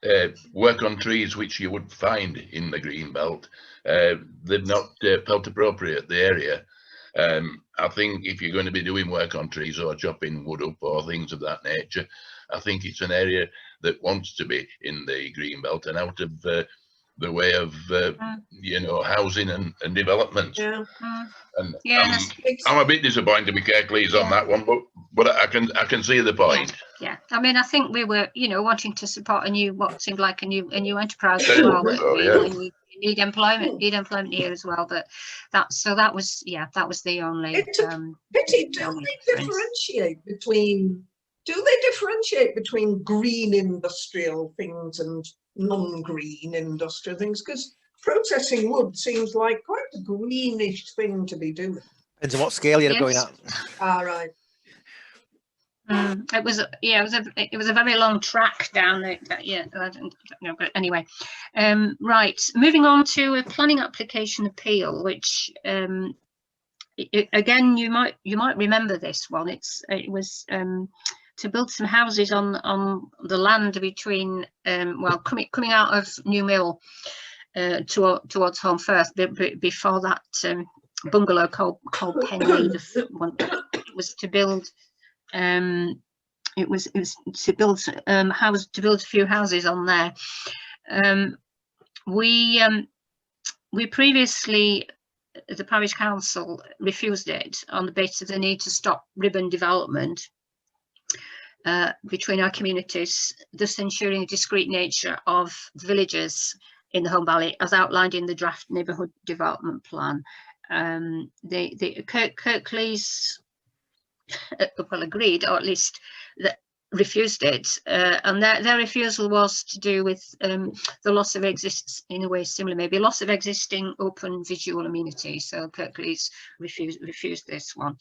that work on trees which you would find in the green belt, they've not felt appropriate, the area. I think if you're going to be doing work on trees or chopping wood up or things of that nature, I think it's an area that wants to be in the green belt and out of the way of housing and development. Yeah. And I'm a bit disappointed with Kirklees on that one, but I can see the point. Yeah. I mean, I think we were, wanting to support what seemed like a new enterprise as well. We need employment here as well. But that was the only. It's a pity. Do they differentiate between green industrial things and non-green industrial things? Because processing wood seems like quite a greenish thing to be doing. Depends on what scale you're going at. All right. It was a very long track down there. I don't know, but anyway, right. Moving on to a planning application appeal, which again you might remember this one. It was to build some houses on the land between coming out of New Mill towards Home Firth, before that bungalow called Penley was to build. It was to build a few houses on there. We previously, the parish council, refused it on the basis of the need to stop ribbon development between our communities, thus ensuring a discrete nature of the villages in the Home Valley as outlined in the draft neighbourhood development plan. The Kirklees agreed, or at least refused it, and their refusal was to do with the loss of loss of existing open visual amenity. So Kirklees refused this one.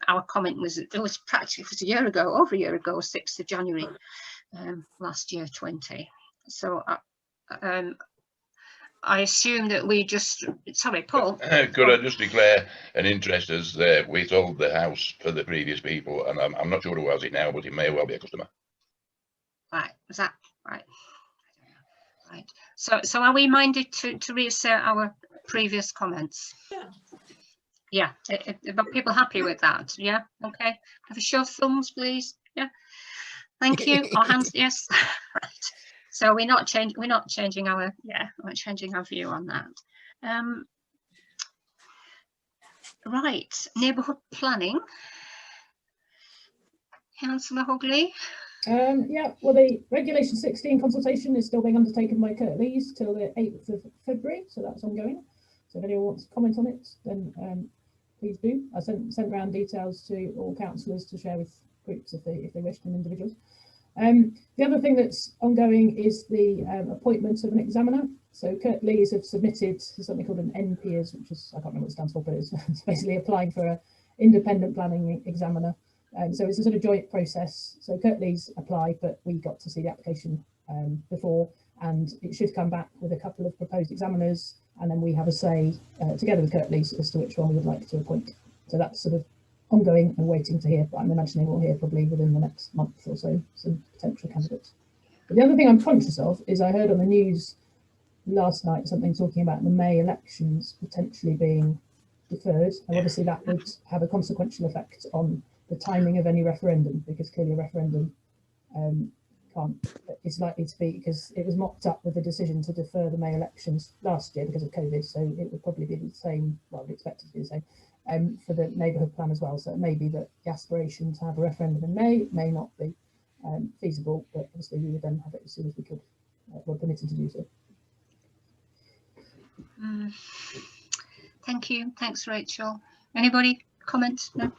Our comment was practically a year ago, over a year ago, 6th of January last year, 20. So I assume that we just, sorry, Paul. Could I just declare an interest as we sold the house for the previous people, and I'm not sure who has it now, but it may well be a customer. Right, was that right? Right. So are we minded to reassert our previous comments? Yeah. Are people happy with that? Yeah. Okay. Have a show of thumbs, please. Yeah. Thank you. Or hands. Yes. Right. So we're not changing our view on that. Right, neighbourhood planning. Councillor Hogley. Yeah, well, the Regulation 16 consultation is still being undertaken by Kirklees till the 8th of February, so that's ongoing. So if anyone wants to comment on it, then please do. I sent around details to all councillors to share with groups if they wished, and individuals. The other thing that's ongoing is the appointment of an examiner. So Kirklees have submitted something called an NPERS, which is, I can't remember what it stands for, but it's basically applying for an independent planning examiner. So it's a sort of joint process. So Kirklees applied, but we got to see the application before, and it should come back with a couple of proposed examiners, and then we have a say together with Kirklees as to which one we would like to appoint. So that's sort of ongoing and waiting to hear, but I'm imagining we'll hear probably within the next month or so some potential candidates. But the other thing I'm conscious of is I heard on the news last night something talking about the May elections potentially being deferred, and obviously that would have a consequential effect on the timing of any referendum, because clearly a referendum is likely to be, because it was mocked up with the decision to defer the May elections last year because of COVID, so it would probably be the same, well, we expect it to be the same. for the neighbourhood plan as well. So it may be that the aspiration to have a referendum in May may not be feasible, but obviously we would then have it as soon as we could, were permitted to do so. Thank you. Thanks, Rachel. Anybody comment? No.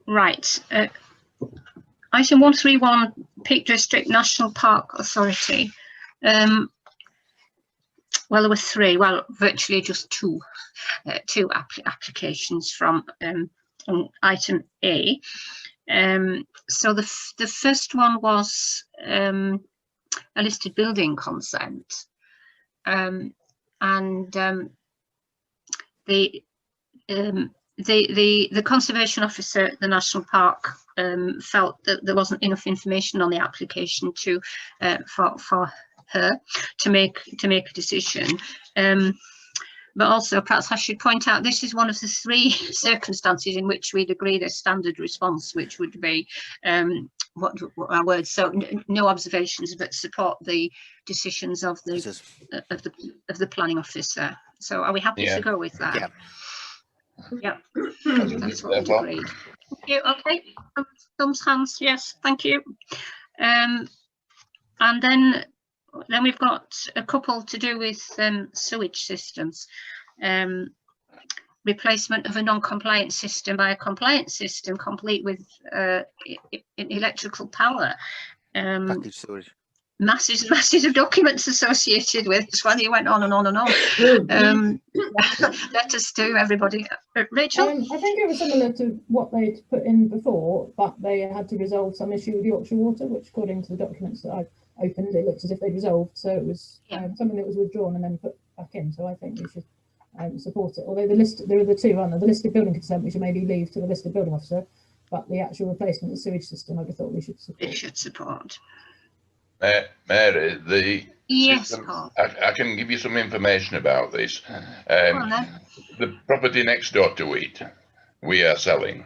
Right. Item 131, Peak District National Park Authority. Well, there were three. Well, virtually just two applications from on item A. So the first one was a listed building consent, and the conservation officer at the national park felt that there wasn't enough information on the application to for her to make a decision. But also, perhaps I should point out, this is one of the three circumstances in which we'd agree the standard response, which would be what our words, so no observations, but support the decisions of the planning officer. So are we happy to go with that? Yeah. That's what we'd agreed. Thank you. Okay. Thumbs, hands. Yes. Thank you. And then we've got a couple to do with sewage systems. Replacement of a non-compliant system by a compliant system complete with electrical power. Package sewage. Masses of documents associated with. That's why you went on and on and on. Letters to everybody. Rachel? I think it was similar to what they'd put in before, but they had to resolve some issue with Yorkshire Water, which according to the documents that I've opened, it looks as if they resolved. So it was something that was withdrawn and then put back in. So I think we should support it. Although there are the two, aren't there? The listed building consent, we should maybe leave to the listed building officer, but the actual replacement of the sewage system, I thought we should support. We should support. Mary, the yes, system, Paul. I can give you some information about this. The property next door to it, we are selling,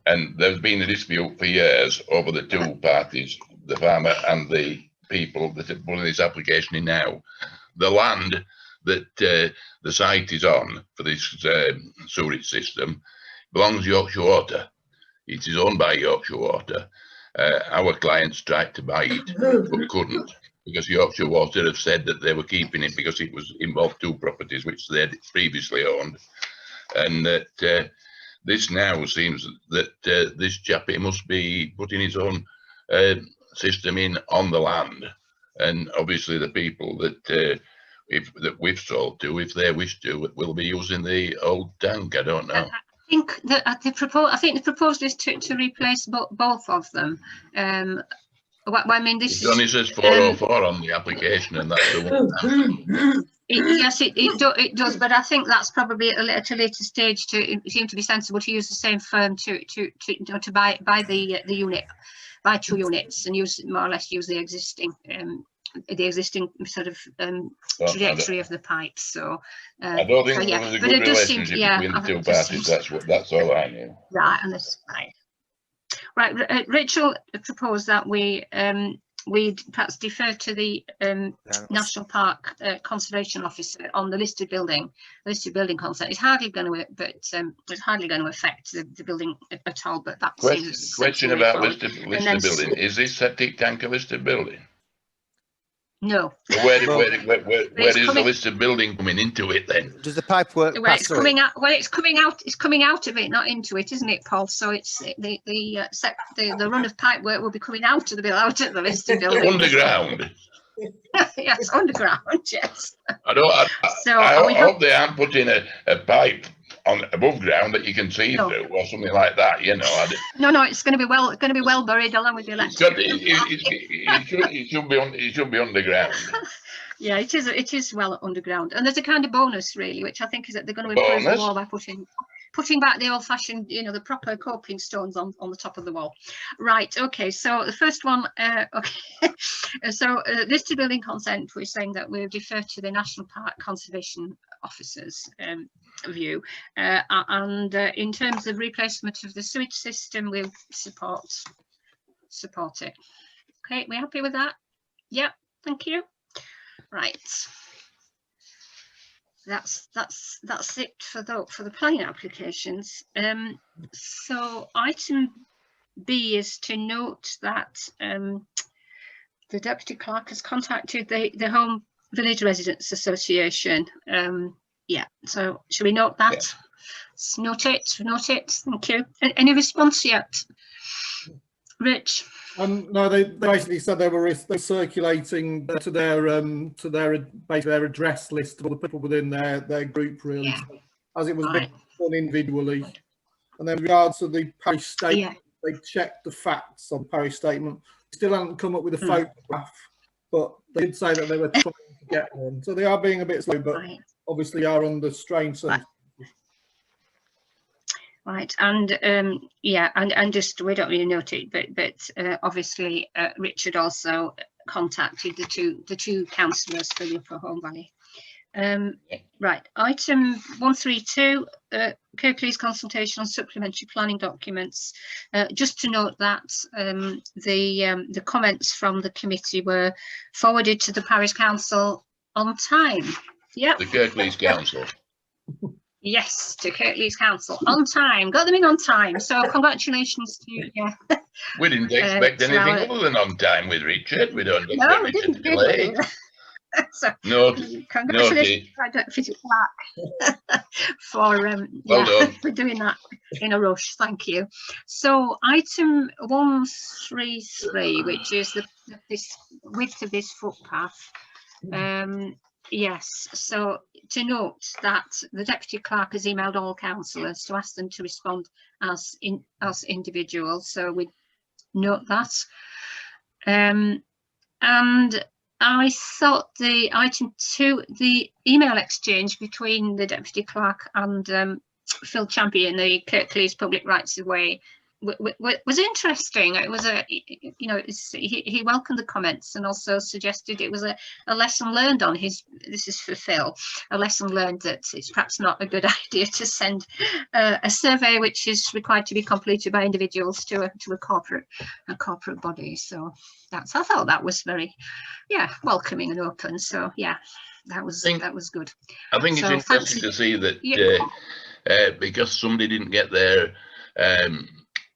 and there's been a dispute for years over the two parties, the farmer and the people that are putting this application in now. The land that the site is on for this sewage system belongs to Yorkshire Water. It is owned by Yorkshire Water. Our clients tried to buy it but couldn't, because Yorkshire Water have said that they were keeping it because it was involved two properties which they had previously owned, and that this now seems that this chappie must be putting his own system in on the land, and obviously the people that we've sold to, if they wish to, will be using the old tank. I don't know. I think that the proposal is to replace both of them. I mean, this it only says 404 on the application, and that's the one. Yes, it does, but I think that's probably at a later stage. It seemed to be sensible to use the same firm to buy the unit, buy two units, and more or less use the existing sort of trajectory of the pipes. So I don't think there was a good relationship between the two parties. That's all I knew. Right, and that's fine. Right, Rachel proposed that we perhaps defer to the National Park Conservation Officer on the listed building consent. It's hardly going to, but it's hardly going to affect the building at all. But that question about listed building. Is this septic tank a listed building? No. Where is the listed building coming into it then? Does the pipe work? Well, it's coming out. Well, it's coming out of it, not into it, isn't it, Paul? So it's the run of pipe work will be coming out of the listed building. Underground. Yes, underground. Yes. I hope they aren't putting a pipe on above ground that you can see through, or something like that. You know. No, it's going to be well buried along with the electric. It should be underground. Yeah, it is well underground, and there's a kind of bonus really, which I think is that they're going to improve the wall by putting back the old-fashioned, the proper coping stones on the top of the wall. Right. Okay. So the first one. Okay. So listed building consent. We're saying that we defer to the National Park Conservation Officer's view, and in terms of replacement of the sewage system, we'll support it. Okay. We happy with that? Yep. Thank you. Right. that's it for the planning applications. So item B is to note that the Deputy Clerk has contacted the Home Village Residents Association. Yeah, so should we note that? Yeah. Note it, thank you. Any response yet? Rich? No, they basically said they were circulating to their address list of all the people within their group, really, yeah. so, as it was being done individually. And then with regards to the parish statement, they checked the facts on the parish statement. Still haven't come up with a photograph, but they did say that they were trying to get one. So they are being a bit slow, but obviously are under strain. Right, and yeah, and just we don't really note it, but obviously Richard also contacted the two councillors for the Upper Home Valley. Right, item 132, Kirklees consultation on supplementary planning documents. Just to note that the comments from the committee were forwarded to the parish council on time. Yep. The Kirklees Council. Yes, to Kirklees Council on time. Got them in on time. So congratulations to you. Yeah. We didn't expect anything other than on time with Richard. We don't expect Richard to be late. So Noted. congratulations to Deputy Clerk for doing that in a rush. Thank you. So item 133, which is this width of this footpath. Yes, so to note that the Deputy Clerk has emailed all councillors to ask them to respond as individuals, so we note that. And I thought the item 2, the email exchange between the Deputy Clerk and Phil Champion, the Kirklees Public Rights of Way, was interesting. It was he welcomed the comments and also suggested it was a lesson learned on his, this is for Phil, a lesson learned that it's perhaps not a good idea to send a survey which is required to be completed by individuals to a corporate body. So I thought that was very welcoming and open. So yeah, that was good. I think it's interesting to see that because somebody didn't get their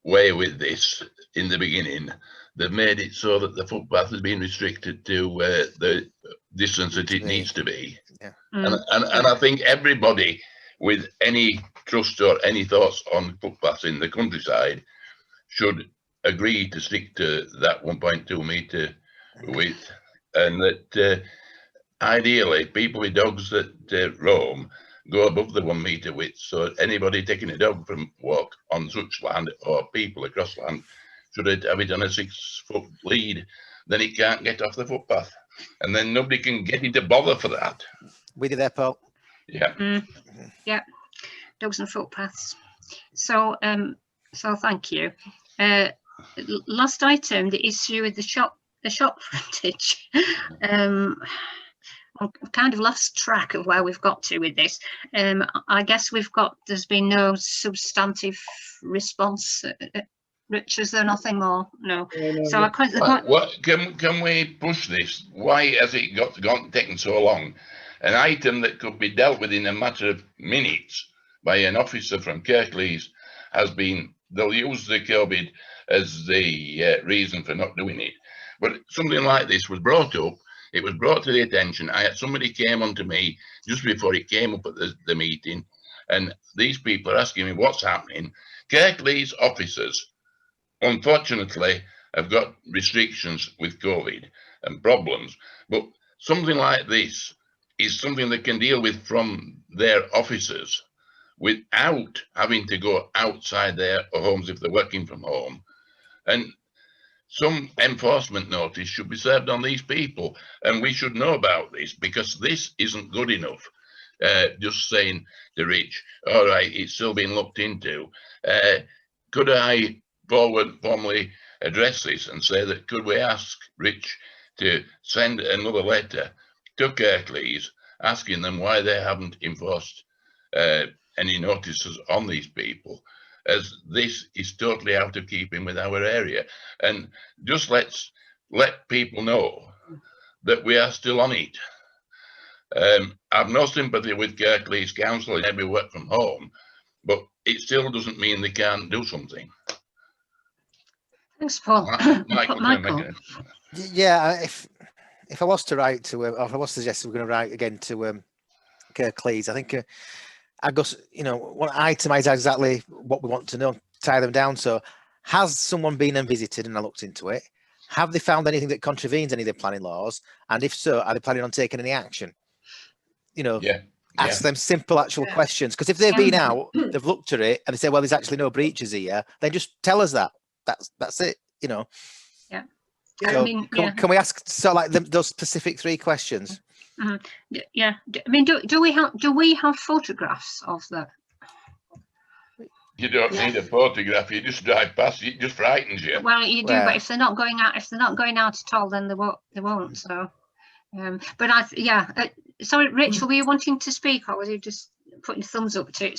way with this in the beginning, they've made it so that the footpath has been restricted to the distance that it needs to be. Yeah. And I think everybody with any trust or any thoughts on footpaths in the countryside should agree to stick to that 1.2 metre width, and that ideally people with dogs that roam go above the 1 metre width, so anybody taking a dog for a walk on such land or people across land should have it on a 6-foot lead, then it can't get off the footpath, and then nobody can get into bother for that. With you there, Paul. Yeah. Yeah, dogs and footpaths. So so thank you. Last item, the issue with the shop frontage. I've kind of lost track of where we've got to with this. I guess there's been no substantive response. Rich, is there nothing more? No. So can we push this? Why has it taken so long? An item that could be dealt with in a matter of minutes by an officer from Kirklees has been, they'll use the COVID as the reason for not doing it. But something like this was brought up. It was brought to the attention. Somebody came on to me just before it came up at the meeting, and these people are asking me what's happening. Kirklees officers, unfortunately, have got restrictions with COVID and problems, but something like this is something they can deal with from their officers without having to go outside their homes if they're working from home. And some enforcement notice should be served on these people, and we should know about this, because this isn't good enough. Just saying to Rich, all right, it's still being looked into. Could I formally address this and say that could we ask Rich to send another letter to Kirklees asking them why they haven't enforced any notices on these people, as this is totally out of keeping with our area. And just let people know that we are still on it. I've no sympathy with Kirklees Council in every work from home, but it still doesn't mean they can't do something. Thanks, Paul. Michael. Yeah, if I was to write to, or if I was to suggest we're going to write again to Kirklees, I think I guess, you know, want to itemise exactly what we want to know, tie them down. So, has someone been and visited, and I looked into it? Have they found anything that contravenes any of the planning laws? And if so, are they planning on taking any action? You know, ask them simple, actual questions. Because if they've been out, they've looked at it, and they say, "Well, there's actually no breaches here," then just tell us that. That's it. You know. Yeah. So can we ask like those specific 3 questions? Yeah. I mean, do we have photographs of that? You don't need a photograph. You just drive past. It just frightens you. Well, you do, but if they're not going out, at all, then they won't. So, but sorry, Rachel, were you wanting to speak, or was you just putting thumbs up to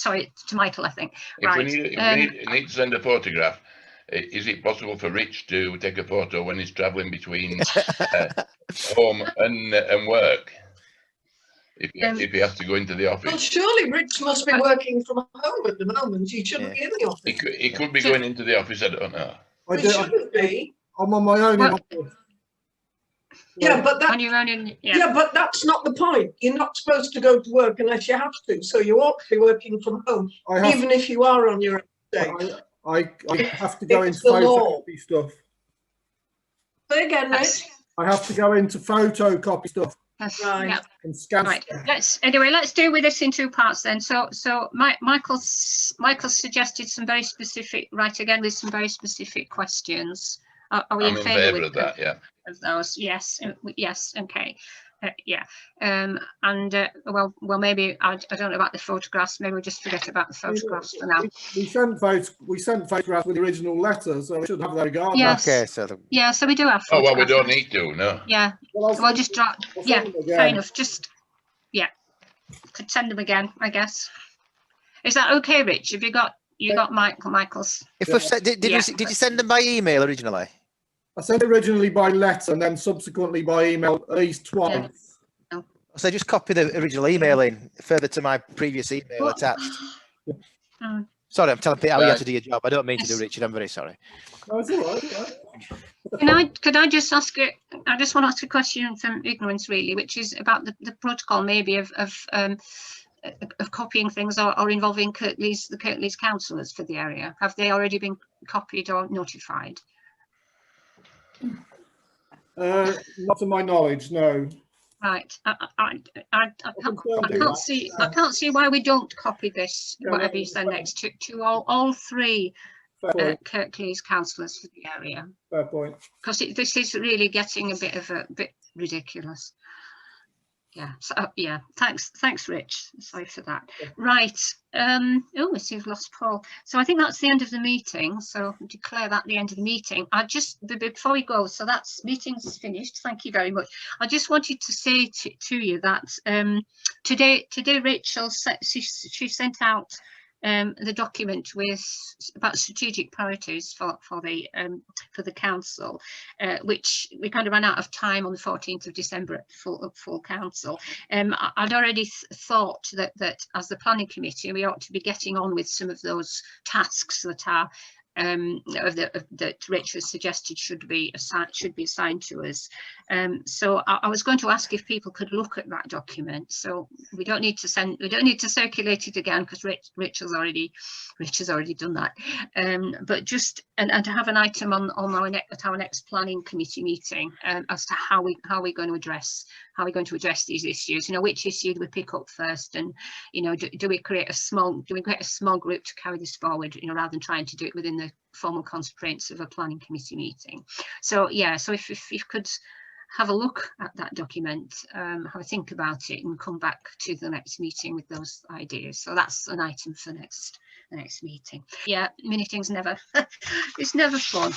Michael? I think. If we need to send a photograph, is it possible for Rich to take a photo when he's travelling between home and work? If he has to go into the office. Well, surely Rich must be working from home at the moment. He shouldn't be in the office. He could be going into the office. I don't know. He shouldn't be. I'm on my own. Yeah, but on your own. But that's not the point. You're not supposed to go to work unless you have to. So you ought to be working from home, even if you are on your own day. I have to go into photocopy stuff. Say again, Rich. I have to go into photocopy stuff. Right. And scan. Right. Let's deal with this in 2 parts then. So Michael suggested some very specific. Right, again with some very specific questions. Are we in favour of that? Yeah. Of those? Yes. Yes. Okay. Well, maybe I don't know about the photographs. Maybe we'll just forget about the photographs for now. We sent photographs with the original letter, so we should have that regardless. Yes. Okay, so we do have photographs. Oh well, we don't need to, no. Yeah. Well, just drop. Yeah, fair enough. Just could send them again, I guess. Is that okay, Rich? Have you got Michael's? If we've said, did you send them by email originally? I sent it originally by letter and then subsequently by email at least twice. Yeah. So just copy the original email in further to my previous email attached. Sorry, I'm telling Peter how you have to do your job. I don't mean to do, Richard. I'm very sorry. No, it's all right. Could I just ask I just want to ask a question from ignorance, really, which is about the protocol, maybe of copying things or involving the Kirklees councillors for the area. Have they already been copied or notified? Not to my knowledge, no. Right. I can't see why we don't copy this, whatever you send next to all 3 Kirklees councillors for the area. Fair point. Because this is really getting a bit ridiculous. Yeah. So thanks, Rich. Sorry for that. Right. Oh, I see we've lost Paul. So I think that's the end of the meeting. So declare that the end of the meeting. I just before we go, so that's meeting's finished. Thank you very much. I just wanted to say to you that today Rachel she sent out the document with about strategic priorities for the council, which we kind of ran out of time on the 14th of December at full council. I'd already thought that as the planning committee we ought to be getting on with some of those tasks that are that Rachel suggested should be assigned to us. So I was going to ask if people could look at that document. So we don't need to circulate it again because Rachel's already done that. But just and to have an item on our next planning committee meeting as to how we're going to address these issues. You know, which issue do we pick up first, and you know, do we create a small group to carry this forward, you know, rather than trying to do it within the formal constraints of a planning committee meeting. So yeah, so if you could have a look at that document, have a think about it, and come back to the next meeting with those ideas. So that's an item for the next meeting. Yeah, meetings never it's never fun.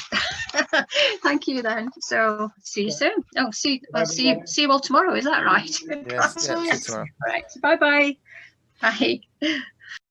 Thank you then. So see you soon. Oh, see you all tomorrow, is that right? Yes, yeah, see you tomorrow. Right. Bye.